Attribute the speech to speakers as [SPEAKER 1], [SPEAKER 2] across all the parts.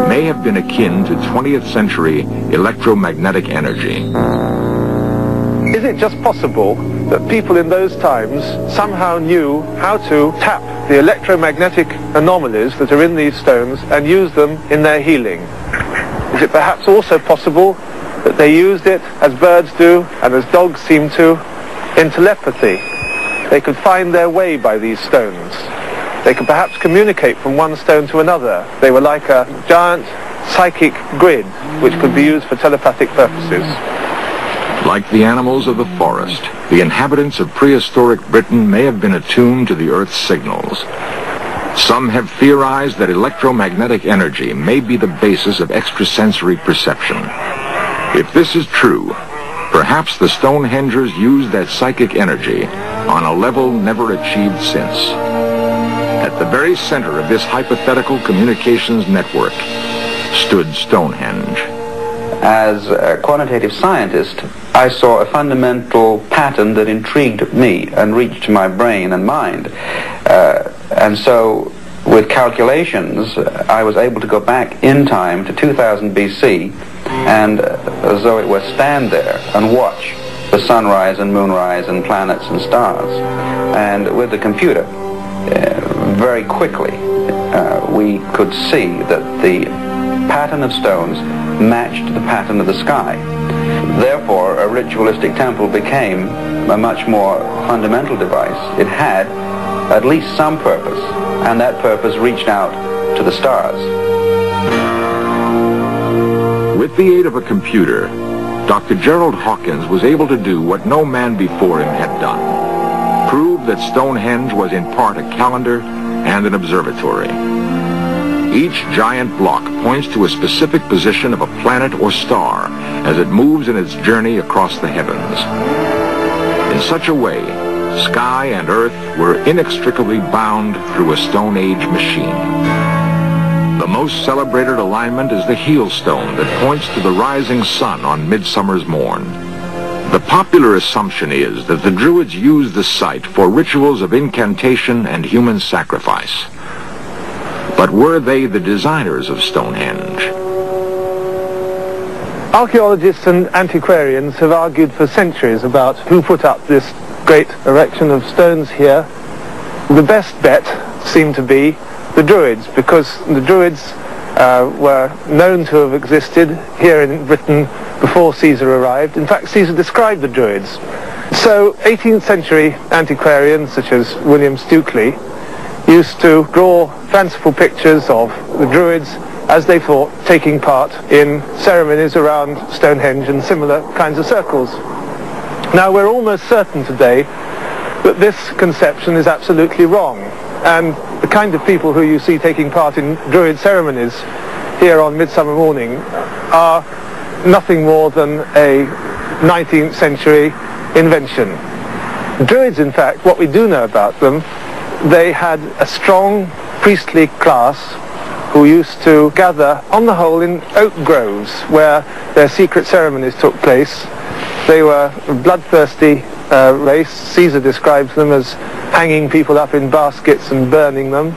[SPEAKER 1] may have been akin to 20th century electromagnetic energy.
[SPEAKER 2] Is it just possible that people in those times somehow knew how to tap the electromagnetic anomalies that are in these stones and use them in their healing? Is it perhaps also possible that they used it, as birds do and as dogs seem to, in telepathy? They could find their way by these stones. They could perhaps communicate from one stone to another. They were like a giant psychic grid which could be used for telepathic purposes.
[SPEAKER 1] Like the animals of the forest, the inhabitants of prehistoric Britain may have been attuned to the Earth's signals. Some have theorized that electromagnetic energy may be the basis of extrasensory perception. If this is true, perhaps the Stonehengers used that psychic energy on a level never achieved since. At the very center of this hypothetical communications network stood Stonehenge.
[SPEAKER 3] As a quantitative scientist, I saw a fundamental pattern that intrigued me and reached my brain and mind. And so, with calculations, I was able to go back in time to 2000 BC and, as though it were, stand there and watch the sunrise and moonrise and planets and stars. And with the computer, very quickly, we could see that the pattern of stones matched the pattern of the sky. Therefore, a ritualistic temple became a much more fundamental device. It had at least some purpose, and that purpose reached out to the stars.
[SPEAKER 1] With the aid of a computer, Dr. Gerald Hawkins was able to do what no man before him had done: prove that Stonehenge was in part a calendar and an observatory. Each giant block points to a specific position of a planet or star as it moves in its journey across the heavens. In such a way, sky and earth were inextricably bound through a Stone Age machine. The most celebrated alignment is the heel stone that points to the rising sun on midsummer's morn. The popular assumption is that the druids used the site for rituals of incantation and human sacrifice. But were they the designers of Stonehenge?
[SPEAKER 2] Archaeologists and antiquarians have argued for centuries about who put up this great erection of stones here. The best bet seemed to be the druids, because the druids were known to have existed here in Britain before Caesar arrived. In fact, Caesar described the druids. So 18th century antiquarians such as William Stukeley used to draw fanciful pictures of the druids as they thought taking part in ceremonies around Stonehenge and similar kinds of circles. Now, we're almost certain today that this conception is absolutely wrong, and the kind of people who you see taking part in druid ceremonies here on Midsummer Morning are nothing more than a 19th century invention. Druids, in fact, what we do know about them, they had a strong priestly class who used to gather, on the whole, in oak groves where their secret ceremonies took place. They were a bloodthirsty race. Caesar describes them as hanging people up in baskets and burning them.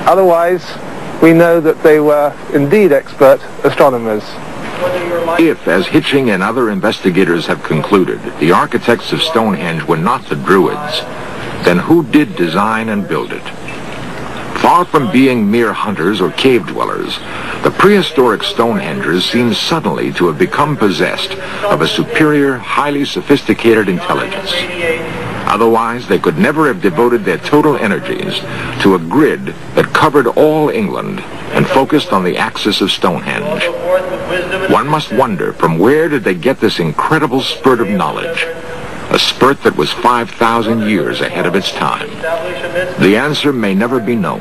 [SPEAKER 2] Otherwise, we know that they were indeed expert astronomers.
[SPEAKER 1] If, as Hitching and other investigators have concluded, the architects of Stonehenge were not the druids, then who did design and build it? Far from being mere hunters or cave dwellers, the prehistoric Stonehengers seem suddenly to have become possessed of a superior, highly sophisticated intelligence. Otherwise, they could never have devoted their total energies to a grid that covered all England and focused on the axis of Stonehenge. One must wonder, from where did they get this incredible spurt of knowledge? A spurt that was 5,000 years ahead of its time. The answer may never be known,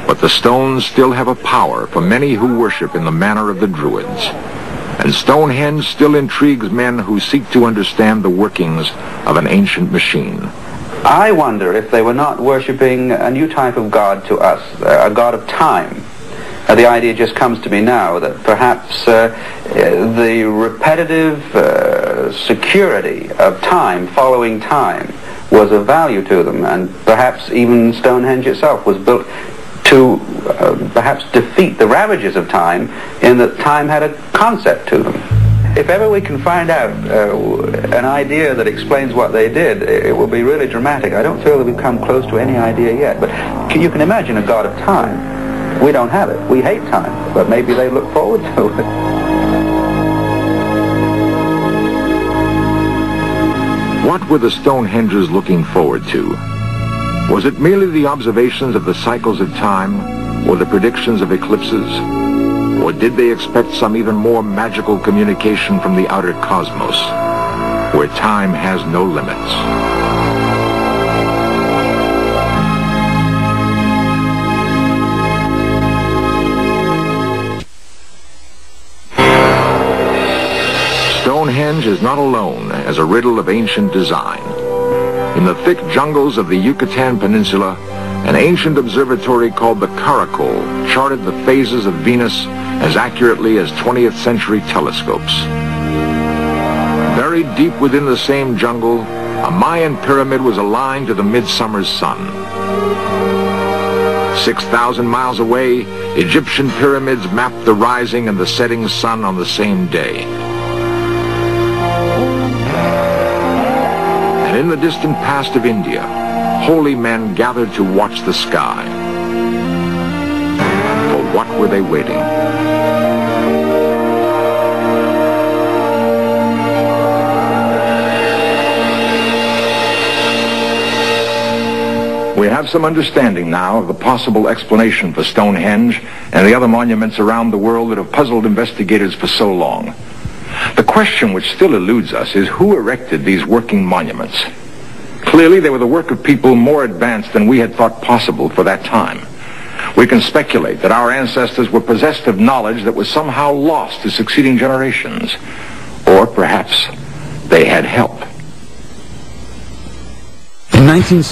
[SPEAKER 1] but the stones still have a power for many who worship in the manner of the druids. And Stonehenge still intrigues men who seek to understand the workings of an ancient machine.
[SPEAKER 3] I wonder if they were not worshipping a new type of god to us, a god of time. The idea just comes to me now that perhaps the repetitive security of time, following time, was of value to them, and perhaps even Stonehenge itself was built to perhaps defeat the ravages of time, in that time had a concept to them. If ever we can find out an idea that explains what they did, it will be really dramatic. I don't feel that we've come close to any idea yet, but you can imagine a god of time. We don't have it. We hate time, but maybe they look forward to it.
[SPEAKER 1] What were the Stonehengers looking forward to? Was it merely the observations of the cycles of time, or the predictions of eclipses? Or did they expect some even more magical communication from the outer cosmos, where time has no limits? Stonehenge is not alone as a riddle of ancient design. In the thick jungles of the Yucatan Peninsula, an ancient observatory called the Caracol charted the phases of Venus as accurately as 20th century telescopes. Buried deep within the same jungle, a Mayan pyramid was aligned to the midsummer sun. 6,000 miles away, Egyptian pyramids mapped the rising and the setting sun on the same day. And in the distant past of India, holy men gathered to watch the sky. For what were they waiting? We have some understanding now of the possible explanation for Stonehenge and the other monuments around the world that have puzzled investigators for so long. The question which still eludes us is who erected these working monuments? Clearly, they were the work of people more advanced than we had thought possible for that time. We can speculate that our ancestors were possessed of knowledge that was somehow lost to succeeding generations. Or perhaps they had help.
[SPEAKER 4] In 1970